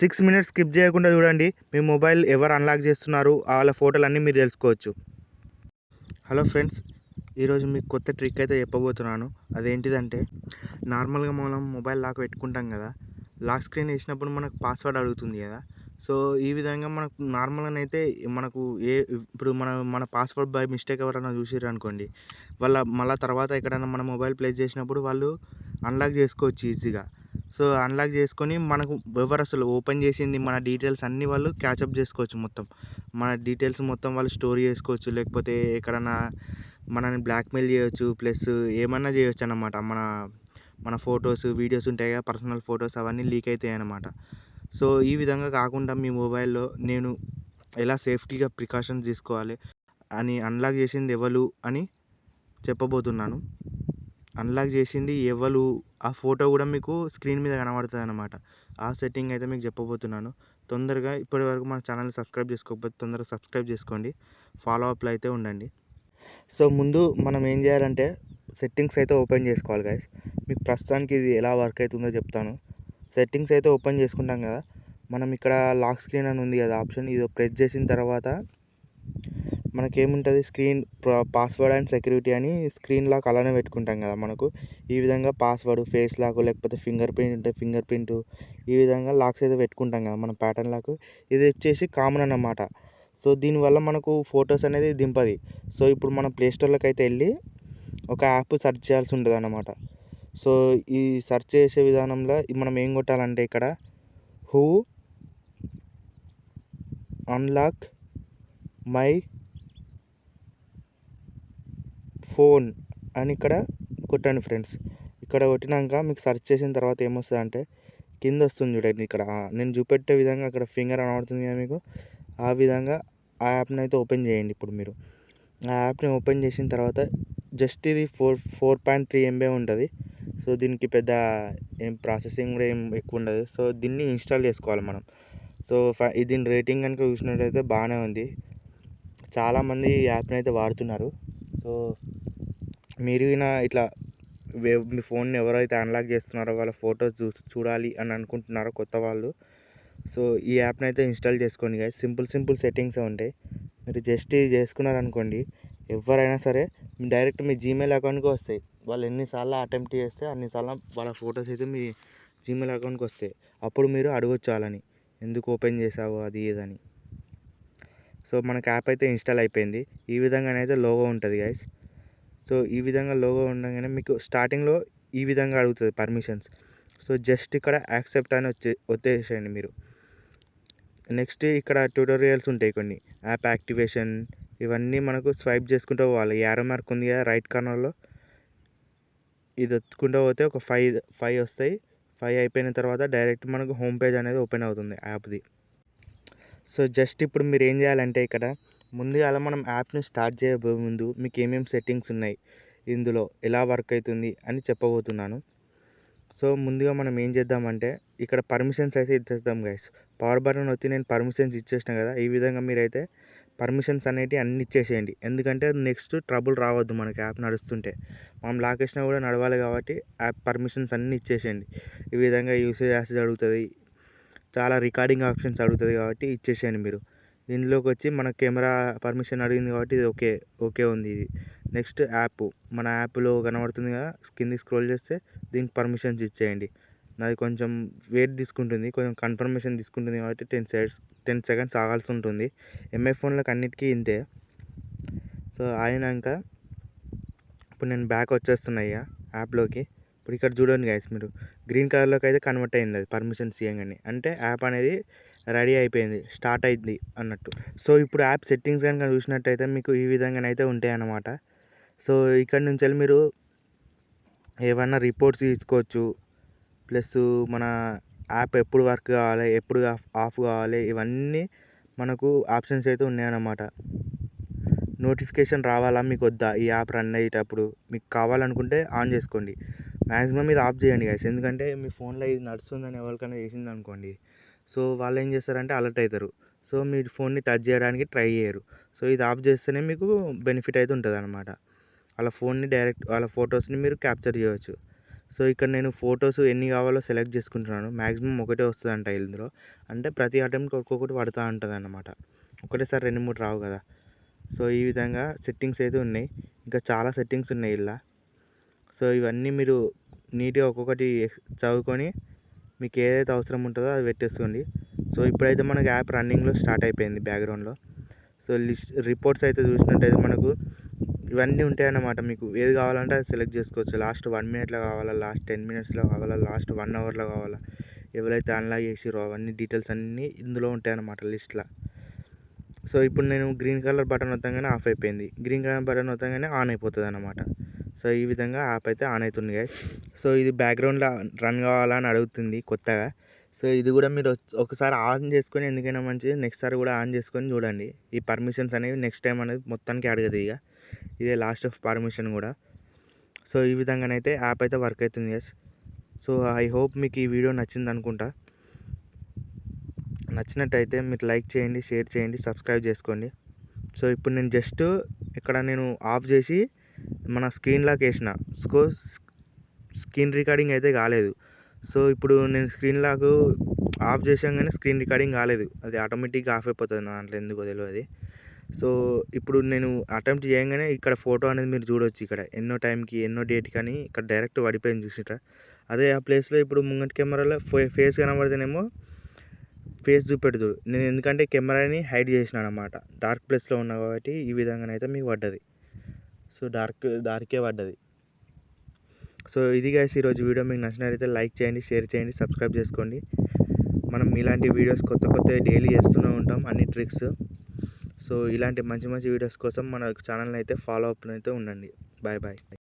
6 minutes skip చేయకుండా చూడండి. మీ mobile ఎవరు అన్లాక్ చేస్తున్నారు వాళ్ళ ఫోటోలన్నీ మీరు తెలుసుకోవచ్చు. హలో ఫ్రెండ్స్, ఈరోజు మీకు కొత్త ట్రిక్ అయితే చెప్పబోతున్నాను. అదేంటిదంటే, నార్మల్గా మనం మొబైల్ లాక్ పెట్టుకుంటాం కదా, లాక్ స్క్రీన్ వేసినప్పుడు మనకు పాస్వర్డ్ అడుగుతుంది కదా. సో ఈ విధంగా మనకు నార్మల్గానైతే మనకు ఇప్పుడు మన పాస్వర్డ్ బై మిస్టేక్ ఎవరైనా చూసిర్రు అనుకోండి, మళ్ళీ తర్వాత ఎక్కడైనా మన మొబైల్ ప్లేస్ చేసినప్పుడు వాళ్ళు అన్లాక్ చేసుకోవచ్చు ఈజీగా. సో అన్లాక్ చేసుకొని మనకు ఎవరు అసలు ఓపెన్ చేసింది మన డీటెయిల్స్ అన్నీ వాళ్ళు క్యాచప్ చేసుకోవచ్చు. మొత్తం మన డీటెయిల్స్ మొత్తం వాళ్ళు స్టోర్ చేసుకోవచ్చు, లేకపోతే ఎక్కడన్నా మనని బ్లాక్మెయిల్ చేయొచ్చు, ప్లస్ ఏమన్నా చేయొచ్చు అన్నమాట. మన ఫొటోస్ వీడియోస్ ఉంటాయి కదా, పర్సనల్ ఫొటోస్ అవన్నీ లీక్ అవుతాయి అన్నమాట. సో ఈ విధంగా కాకుండా మీ మొబైల్లో నేను ఎలా సేఫ్టీగా ప్రికాషన్స్ తీసుకోవాలి అని, అన్లాక్ చేసింది ఎవరు అని చెప్పబోతున్నాను. అన్లాక్ చేసింది ఎవరు ఆ ఫోటో కూడా మీకు స్క్రీన్ మీద కనబడుతుంది అన్నమాట. ఆ సెట్టింగ్ అయితే మీకు చెప్పబోతున్నాను. తొందరగా ఇప్పటివరకు మన ఛానల్ సబ్స్క్రైబ్ చేసుకోకపోతే తొందరగా సబ్స్క్రైబ్ చేసుకోండి, ఫాలో అప్లో అయితే ఉండండి. సో ముందు మనం ఏం చేయాలంటే, సెట్టింగ్స్ అయితే ఓపెన్ చేసుకోవాలి గైస్. మీకు ప్రస్తుతానికి ఇది ఎలా వర్క్ అవుతుందో చెప్తాను. సెట్టింగ్స్ అయితే ఓపెన్ చేసుకుంటాం కదా, మనం ఇక్కడ లాక్ స్క్రీన్ అని ఉంది కదా ఆప్షన్, ఇది ప్రెస్ చేసిన తర్వాత మనకేముంటుంది, స్క్రీన్ పాస్వర్డ్ అండ్ సెక్యూరిటీ అని స్క్రీన్ లాక్ అలానే పెట్టుకుంటాం కదా. మనకు ఈ విధంగా పాస్వర్డ్, ఫేస్ లాక్, లేకపోతే ఫింగర్ ప్రింట్ ఉంటే ఫింగర్ ప్రింట్, ఈ విధంగా లాక్స్ అయితే పెట్టుకుంటాం కదా మనం, ప్యాటర్న్ లాక్. ఇది వచ్చేసి కామన్ అన్నమాట. సో దీనివల్ల మనకు ఫొటోస్ అనేది దింపది. సో ఇప్పుడు మనం ప్లేస్టోర్లోకి అయితే వెళ్ళి ఒక యాప్ సెర్చ్ చేయాల్సి ఉంటుంది అన్నమాట. సో ఈ సెర్చ్ చేసే విధానంలో మనం ఏం కొట్టాలంటే, ఇక్కడ హూ అన్లాక్ మై ఫోన్ అని ఇక్కడ కొట్టండి ఫ్రెండ్స్. ఇక్కడ కొట్టినాక మీకు సెర్చ్ చేసిన తర్వాత ఏమొస్తుంది అంటే, కింద వస్తుంది చూడండి, ఇక్కడ నేను చూపెట్టే విధంగా అక్కడ ఫింగర్ కనబడుతుంది కదా మీకు, ఆ విధంగా ఆ యాప్ని అయితే ఓపెన్ చేయండి. ఇప్పుడు మీరు ఆ యాప్ని ఓపెన్ చేసిన తర్వాత జస్ట్ ఇది 4.3 MB ఉంటుంది. సో దీనికి పెద్ద ఏం ప్రాసెసింగ్ కూడా ఏం ఎక్కువ ఉండదు. సో దీన్ని ఇన్స్టాల్ చేసుకోవాలి మనం. సో దీని రేటింగ్ కనుక చూసినట్లయితే బాగానే ఉంది, చాలామంది ఈ యాప్ని అయితే వాడుతున్నారు. సో మీరు ఇట్లా మీ ఫోన్ని ఎవరైతే అన్లాక్ చేస్తున్నారో వాళ్ళ ఫొటోస్ చూడాలి అని అనుకుంటున్నారో కొత్త వాళ్ళు, సో ఈ యాప్ని అయితే ఇన్స్టాల్ చేసుకోండి గైస్. సింపుల్ సెట్టింగ్సే ఉంటాయి. మీరు జస్ట్ ఇది చేసుకున్నారనుకోండి, ఎవరైనా సరే డైరెక్ట్ మీ జీమెయిల్ అకౌంట్కి వస్తాయి. వాళ్ళు ఎన్నిసార్లు అటెంప్ట్ చేస్తే అన్నిసార్లు వాళ్ళ ఫొటోస్ అయితే మీ జీమెయిల్ అకౌంట్కి వస్తాయి. అప్పుడు మీరు అడగొచ్చు వాళ్ళని, ఎందుకు ఓపెన్ చేసావు అది ఇదని. సో మనకు యాప్ అయితే ఇన్స్టాల్ అయిపోయింది. ఈ విధంగానైతే లోగో ఉంటుంది గైస్. సో ఈ విధంగా లోగో ఉండగానే మీకు స్టార్టింగ్లో ఈ విధంగా అడుగుతుంది పర్మిషన్స్. సో జస్ట్ ఇక్కడ యాక్సెప్ట్ అని వచ్చేసేయండి మీరు. నెక్స్ట్ ఇక్కడ ట్యూటోరియల్స్ ఉంటాయి కొన్ని, యాప్ యాక్టివేషన్, ఇవన్నీ మనకు స్వైప్ చేసుకుంటూ పోవాలి. యారో మార్క్ ఉంది కదా రైట్ కార్నర్లో, ఇది ఒత్తుకుంటూ పోతే ఒక 5 వస్తాయి. 5 అయిపోయిన తర్వాత డైరెక్ట్ మనకు హోమ్ పేజ్ అనేది ఓపెన్ అవుతుంది యాప్ది. సో జస్ట్ ఇప్పుడు మీరు ఏం చేయాలంటే, ఇక్కడ ముందుగా మనం యాప్ని స్టార్ట్ చేయబోయే ముందు మీకు ఏమేమి సెట్టింగ్స్ ఉన్నాయి, ఇందులో ఎలా వర్క్ అవుతుంది అని చెప్పబోతున్నాను. సో ముందుగా మనం ఏం చేద్దామంటే, ఇక్కడ పర్మిషన్స్ అయితే ఇచ్చేద్దాం గైస్. పవర్ బటన్ వచ్చి నేను పర్మిషన్స్ ఇచ్చేసిన కదా, ఈ విధంగా మీరైతే పర్మిషన్స్ అనేవి అన్ని ఇచ్చేసేయండి. ఎందుకంటే నెక్స్ట్ ట్రబుల్ రావద్దు మనకి యాప్ నడుస్తుంటే. మనం లాక్ వేసినా కూడా నడవాలి కాబట్టి యాప్ పర్మిషన్స్ అన్నీ ఇచ్చేసేయండి. ఈ విధంగా యూసేజ్ యాక్సెస్ అడుగుతుంది, చాలా రికార్డింగ్ ఆప్షన్స్ అడుగుతుంది కాబట్టి ఇచ్చేసేయండి మీరు. దీనిలోకి వచ్చి మన కెమెరా పర్మిషన్ అడిగింది కాబట్టి ఇది ఓకే ఉంది ఇది. నెక్స్ట్ యాప్, మన యాప్లో కనబడుతుంది కదా, కిందికి స్క్రోల్ చేస్తే దీనికి పర్మిషన్స్ ఇచ్చేయండి. నాది కొంచెం వెయిట్ తీసుకుంటుంది, కొంచెం కన్ఫర్మేషన్ తీసుకుంటుంది కాబట్టి 10 సెకండ్స్ ఆగాల్సి ఉంటుంది. ఎంఐ ఫోన్లకు అన్నిటికీ ఇంతే. సో అయినాక ఇప్పుడు నేను బ్యాక్ వచ్చేస్తున్నా యాప్లోకి. ఇప్పుడు ఇక్కడ చూడండి గైస్, మీరు గ్రీన్ కలర్లోకి అయితే కన్వర్ట్ అయింది అది పర్మిషన్స్ ఇవ్వగానే, అంటే యాప్ అనేది రెడీ అయిపోయింది, స్టార్ట్ అయింది అన్నట్టు. సో ఇప్పుడు యాప్ సెట్టింగ్స్ కనుక చూసినట్టయితే మీకు ఈ విధంగానైతే ఉంటాయి అన్నమాట. సో ఇక్కడ నుంచి వెళ్ళి మీరు ఏమన్నా రిపోర్ట్స్ తీసుకోవచ్చు, ప్లస్ మన యాప్ ఎప్పుడు వర్క్ కావాలి, ఎప్పుడు ఆఫ్ కావాలి, ఇవన్నీ మనకు ఆప్షన్స్ అయితే ఉన్నాయన్నమాట. నోటిఫికేషన్ రావాలా మీకు వద్దా, ఈ యాప్ రన్ అయ్యేటప్పుడు మీకు కావాలనుకుంటే ఆన్ చేసుకోండి. మ్యాక్సిమం ఇది ఆఫ్ చేయండి గైస్, ఎందుకంటే మీ ఫోన్లో ఇది నడుస్తుందని ఎవరికైనా చేసింది అనుకోండి, సో వాళ్ళు ఏం చేస్తారంటే అలర్ట్ అవుతారు. సో మీ ఫోన్ని టచ్ చేయడానికి ట్రై చేయరు. సో ఇది ఆఫ్ చేస్తేనే మీకు బెనిఫిట్ అయితే ఉంటుంది అనమాట. వాళ్ళ ఫోన్ని డైరెక్ట్ వాళ్ళ ఫొటోస్ని మీరు క్యాప్చర్ చేయవచ్చు. సో ఇక్కడ నేను ఫొటోస్ ఎన్ని కావాలో సెలెక్ట్ చేసుకుంటున్నాను. మ్యాక్సిమం ఒకటే వస్తుందంట ఇందులో. అంటే ప్రతి అటెంప్ట్కి ఒక్కొక్కటి పడుతూ ఉంటుంది అన్నమాట. ఒకటేసారి 2, 3 రావు కదా. సో ఈ విధంగా సెట్టింగ్స్ అయితే ఉన్నాయి. ఇంకా చాలా సెట్టింగ్స్ ఉన్నాయి ఇలా. సో ఇవన్నీ మీరు నీట్గా ఒక్కొక్కటి చదువుకొని మీకు ఏదైతే అవసరం ఉంటుందో అది పెట్టేసుకోండి. సో ఇప్పుడైతే మనకు యాప్ రన్నింగ్లో స్టార్ట్ అయిపోయింది బ్యాక్గ్రౌండ్లో. సో రిపోర్ట్స్ అయితే చూసినట్టయితే మనకు ఇవన్నీ ఉంటాయన్నమాట. మీకు ఏది కావాలంటే అది సెలెక్ట్ చేసుకోవచ్చు. లాస్ట్ 1 మినిట్లో కావాలా, లాస్ట్ 10 మినిట్స్లో కావాలా, లాస్ట్ 1 అవర్లో కావాలా, ఎవరైతే అన్లాక్ చేసిరో అవన్నీ డీటెయిల్స్ అన్నీ ఇందులో ఉంటాయన్నమాట లిస్ట్లో. సో ఇప్పుడు నేను గ్రీన్ కలర్ బటన్ వత్తగానే ఆఫ్ అయిపోయింది, గ్రీన్ కలర్ బటన్ వత్తగానే ఆన్ అయిపోతుంది అన్నమాట. సో ఈ విధంగా యాప్ అయితే ఆన్ అవుతుంది గైస్. సో ఇది బ్యాక్గ్రౌండ్లో రన్ కావాలని అడుగుతుంది కొత్తగా. సో ఇది కూడా మీరు ఒకసారి ఆన్ చేసుకొని ఎందుకైనా మంచిది, నెక్స్ట్ సారి కూడా ఆన్ చేసుకొని చూడండి. ఈ పర్మిషన్స్ అనేవి నెక్స్ట్ టైం అనేది మొత్తానికి అడగదు. ఇక ఇదే లాస్ట్ ఆఫ్ పర్మిషన్ కూడా. సో ఈ విధంగానైతే యాప్ అయితే వర్క్ అవుతుంది గైస్. సో ఐ హోప్ మీకు ఈ వీడియో నచ్చింది అనుకుంటా. నచ్చినట్టయితే మీరు లైక్ చేయండి, షేర్ చేయండి, సబ్స్క్రైబ్ చేసుకోండి. సో ఇప్పుడు నేను జస్ట్ ఇక్కడ నేను ఆఫ్ చేసి మన స్క్రీన్ లాక్ వేసిన, స్క్రీన్ రికార్డింగ్ అయితే కాలేదు. సో ఇప్పుడు నేను స్క్రీన్ లాక్ ఆఫ్ చేసాగానే స్క్రీన్ రికార్డింగ్ కాలేదు, అది ఆటోమేటిక్గా ఆఫ్ అయిపోతుంది నా దాంట్లో, ఎందుకో తెలియదు. సో ఇప్పుడు నేను అటెంప్ట్ చేయగానే ఇక్కడ ఫోటో అనేది మీరు చూడవచ్చు. ఇక్కడ ఎన్నో టైంకి ఎన్నో డేట్కి అని ఇక్కడ డైరెక్ట్ పడిపోయింది చూసిరా. అదే ఆ ప్లేస్లో ఇప్పుడు ముంగటి కెమెరాలో ఫేస్ కనబడితేనేమో ఫేస్ చూపెడదు. నేను ఎందుకంటే కెమెరాని హైడ్ చేసినాను అనమాట, డార్క్ ప్లేస్లో ఉన్నా కాబట్టి ఈ విధంగానైతే మీకు పడ్డది. సో డార్కే పడ్డది. సో ఇది గైస్ ఈరోజు వీడియో. మీకు నచ్చినట్లయితే లైక్ చేయండి, షేర్ చేయండి, సబ్స్క్రైబ్ చేసుకోండి. మనం ఇలాంటి వీడియోస్ కొత్త డైలీ చేస్తూనే ఉంటాం, అన్ని ట్రిక్స్. సో ఇలాంటి మంచి వీడియోస్ కోసం మన ఛానల్ని అయితే ఫాలో అప్ అయితే ఉండండి. Bye bye.